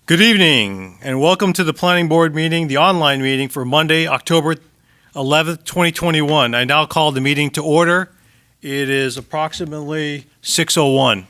Good evening, and welcome to the Planning Board meeting, the online meeting for Monday, October 11th, 2021. I now call the meeting to order. It is approximately 6:01.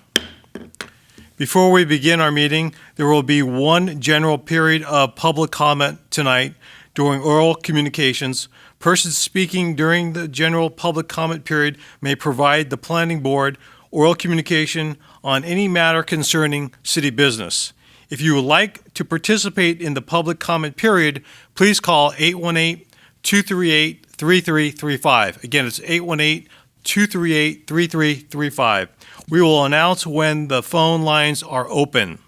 Before we begin our meeting, there will be one general period of public comment tonight during oral communications. Persons speaking during the general public comment period may provide the Planning Board oral communication on any matter concerning city business. If you would like to participate in the public comment period, please call 818-238-3335. Again, it's 818-238-3335. We will announce when the phone lines are open.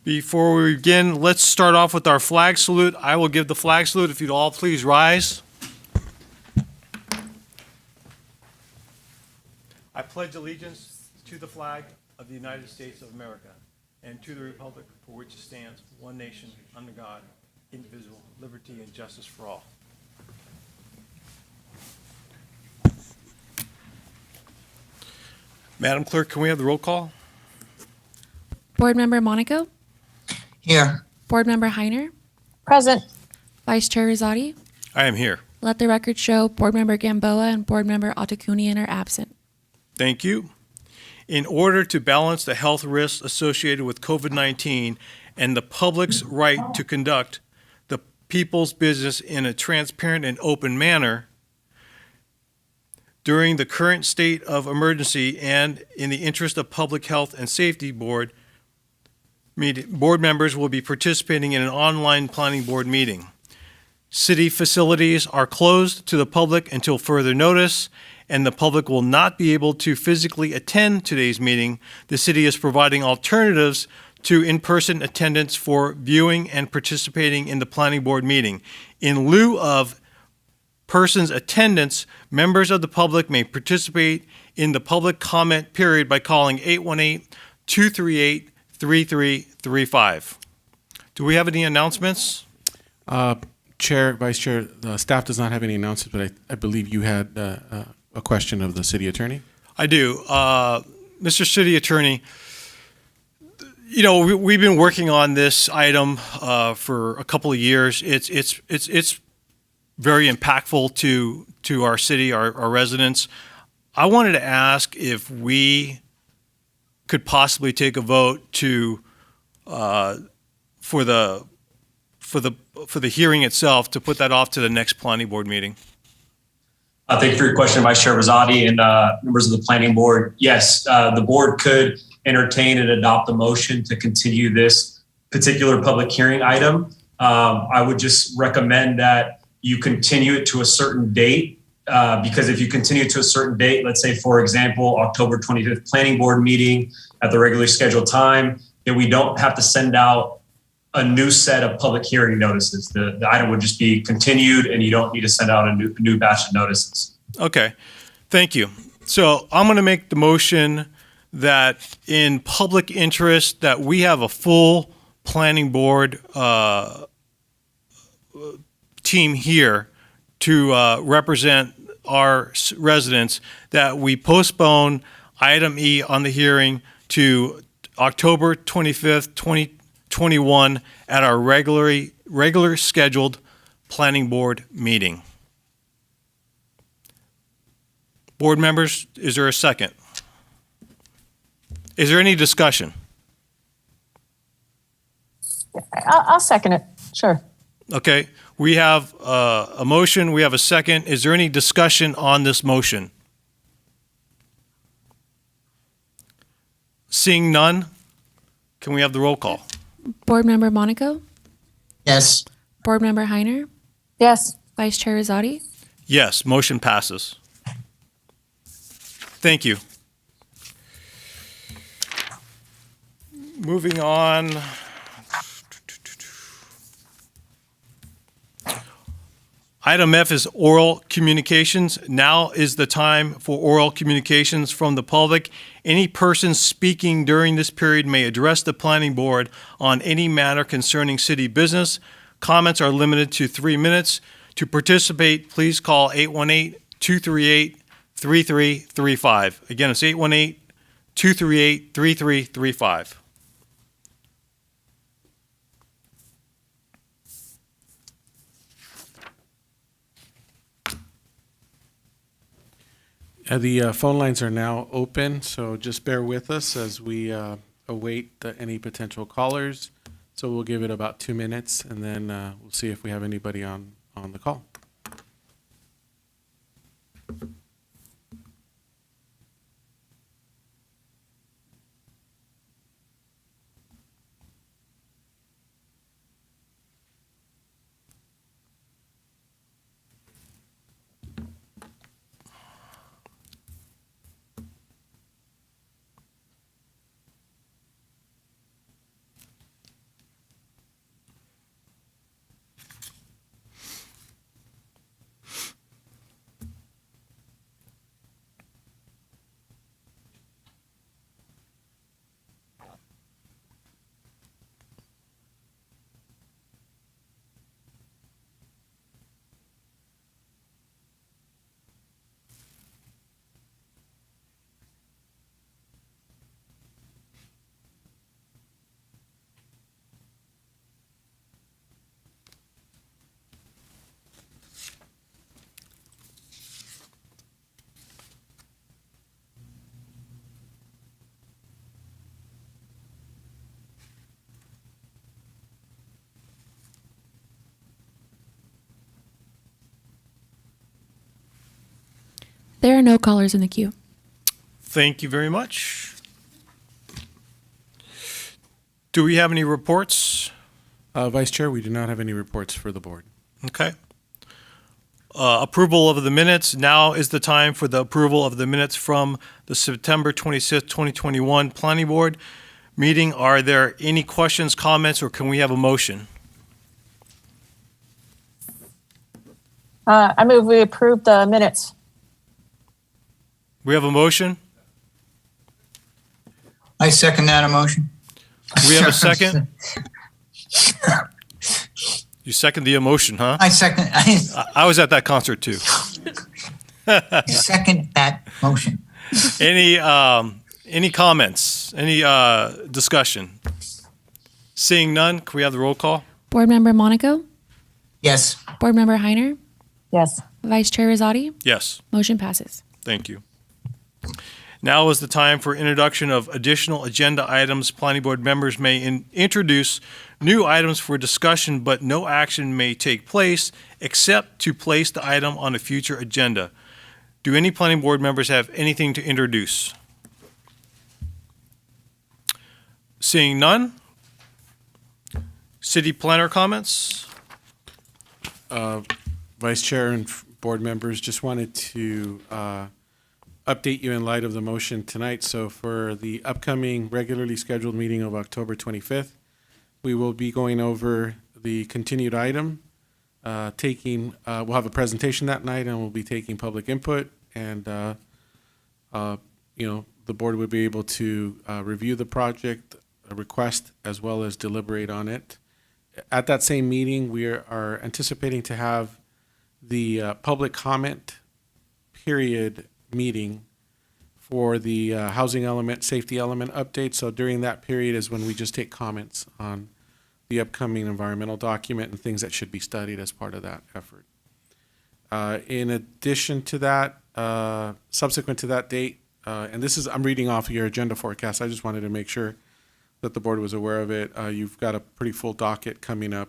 Before we begin, let's start off with our flag salute. I will give the flag salute. If you'd all please rise. I pledge allegiance to the flag of the United States of America and to the republic for which it stands, one nation, under God, indivisible, liberty and justice for all. Madam Clerk, can we have the roll call? Board Member Monaco, Here. Board Member Heiner, Present. Vice Chair Rosati. I am here. Let the record show Board Member Gamboa and Board Member Otakunian are absent. Thank you. In order to balance the health risks associated with COVID-19 and the public's right to conduct the people's business in a transparent and open manner, during the current state of emergency and in the interest of public health and safety, board members will be participating in an online planning board meeting. City facilities are closed to the public until further notice, and the public will not be able to physically attend today's meeting. The city is providing alternatives to in-person attendance for viewing and participating in the planning board meeting. In lieu of persons' attendance, members of the public may participate in the public comment period by calling 818-238-3335. Do we have any announcements? Chair, Vice Chair, the staff does not have any announcements, but I believe you had a question of the city attorney. I do. Mr. City Attorney, you know, we've been working on this item for a couple of years. It's very impactful to our city, our residents. I wanted to ask if we could possibly take a vote to for the hearing itself, to put that off to the next planning board meeting. Thank you for your question, Vice Chair Rosati and members of the planning board. Yes, the board could entertain and adopt a motion to continue this particular public hearing item. I would just recommend that you continue it to a certain date, because if you continue to a certain date, let's say, for example, October 25th planning board meeting at the regularly scheduled time, then we don't have to send out a new set of public hearing notices. The item would just be continued, and you don't need to send out a new batch of notices. Okay, thank you. So I'm going to make the motion that in public interest that we have a full planning board team here to represent our residents, that we postpone item E on the hearing to October 25th, 2021 at our regular scheduled planning board meeting. Board members, is there a second? Is there any discussion? I'll second it. Sure. Okay, we have a motion, we have a second. Is there any discussion on this motion? Seeing none, can we have the roll call? Board Member Monaco, Yes. Board Member Heiner, Yes. Vice Chair Rosati. Yes, motion passes. Thank you. Moving on. Item F is oral communications. Now is the time for oral communications from the public. Any person speaking during this period may address the planning board on any matter concerning city business. Comments are limited to 3 minutes. To participate, please call 818-238-3335. Again, it's 818-238-3335. The phone lines are now open, so just bear with us as we await any potential callers. So we'll give it about 2 minutes, and then we'll see if we have anybody on the call. There are no callers in the queue. Thank you very much. Do we have any reports? Vice Chair, we do not have any reports for the board. Okay. Approval of the minutes. Now is the time for the approval of the minutes from the September 26th, 2021 Planning Board meeting. Are there any questions, comments, or can we have a motion? I move we approve the minutes. We have a motion. I second that emotion. We have a second. You second the emotion, huh? I second I was at that concert too. second that motion. Any comments? Any discussion? Seeing none, can we have the roll call? Board Member Monaco, Yes. Board Member Heiner, Yes. Vice Chair Rosati. Yes. Motion passes. Thank you. Now is the time for introduction of additional agenda items. Planning Board members may introduce new items for discussion, but no action may take place except to place the item on a future agenda. Do any Planning Board members have anything to introduce? Seeing none? City planner comments? Vice Chair and board members, just wanted to update you in light of the motion tonight. So for the upcoming regularly scheduled meeting of October 25th, we will be going over the continued item, we'll have a presentation that night, and we'll be taking public input, and the board would be able to review the project request as well as deliberate on it. At that same meeting, we are anticipating to have the public comment period meeting for the housing element, safety element update. So during that period is when we just take comments on the upcoming environmental document and things that should be studied as part of that effort. In addition to that, subsequent to that date, and I'm reading off your agenda forecast. I just wanted to make sure that the board was aware of it. You've got a pretty full docket coming up,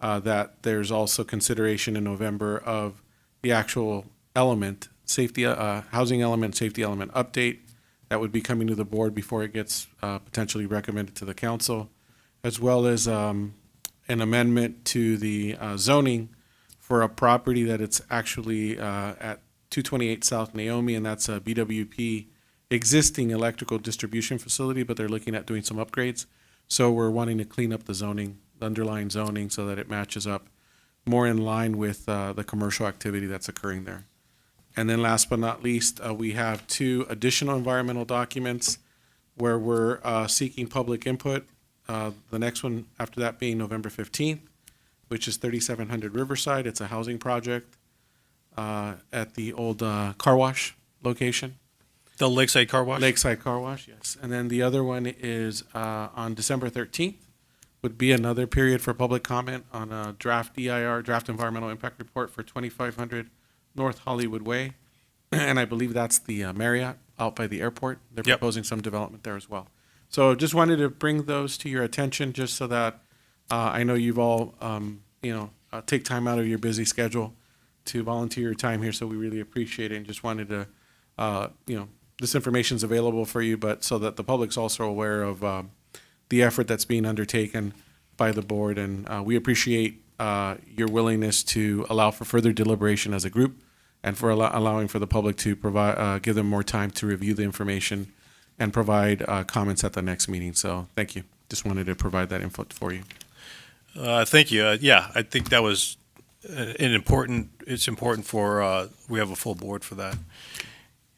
that there's also consideration in November of the actual element, safety, housing element, safety element update that would be coming to the board before it gets potentially recommended to the council, as well as an amendment to the zoning for a property that it's actually at 228 South Naomi, and that's a BWP existing electrical distribution facility, but they're looking at doing some upgrades. So we're wanting to clean up the zoning, the underlying zoning, so that it matches up more in line with the commercial activity that's occurring there. And then last but not least, we have 2 additional environmental documents where we're seeking public input. The next one after that being November 15th, which is 3700 Riverside. It's a housing project at the old car wash location. The Lakeside Car Wash? Lakeside Car Wash, yes. And then the other one is on December 13th, would be another period for public comment on a draft EIR, draft environmental impact report for 2500 North Hollywood Way. and I believe that's the Marriott out by the airport. They're Yep. proposing some development there as well. So just wanted to bring those to your attention, just so that I know you've all, take time out of your busy schedule to volunteer your time here, so we really appreciate it, and just wanted to, this information's available for you, but so that the public's also aware of the effort that's being undertaken by the board, and we appreciate your willingness to allow for further deliberation as a group, and for allowing for the public to provide, give them more time to review the information and provide comments at the next meeting. So thank you. Just wanted to provide that info for you. Thank you. Yeah, I think that was it's important for, we have a full board for that.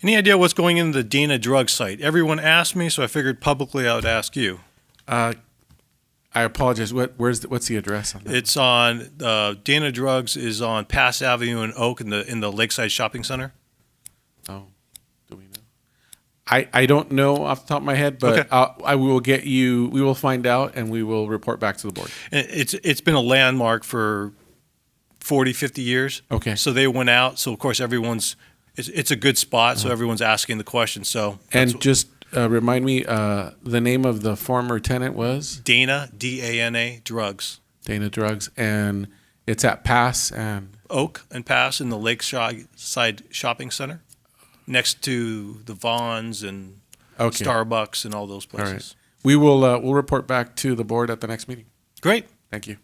Any idea what's going in the Dana Drug site? Everyone asked me, so I figured publicly I would ask you. I apologize. What's the address on that? It's on, Dana Drugs is on Pass Avenue in Oak in the Lakeside Shopping Center. Oh, do we know? I don't know off the top of my head, but Okay. we will find out, and we will report back to the board. And it's been a landmark for 40, 50 years. Okay. So they went out, so of course it's a good spot, so everyone's asking the question, so. And that's- just remind me, the name of the former tenant was Dana, D-A-N-A, Drugs. Dana Drugs, and it's at Pass and Oak and Pass in the Lakeside Shopping Center, next to the Vons and okay. Starbucks and all those All right. places. We will we'll report back to the board at the next meeting. Great. Thank you.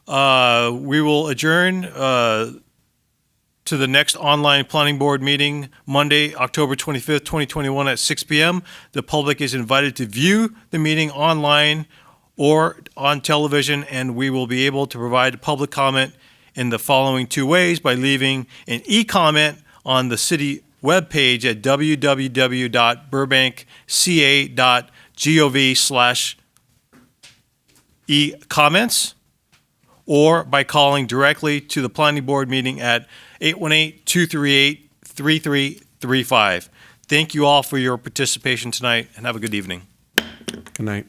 We will adjourn to the next online planning board meeting Monday, October 25th, 2021 at 6 p.m. The public is invited to view the meeting online or on television, and we will be able to provide public comment in the following two ways: by leaving an e-comment on the city webpage at www.burbankca.gov/e-comments, or by calling directly to the planning board meeting at 818-238-3335. Thank you all for your participation tonight, and have a good evening. Good night.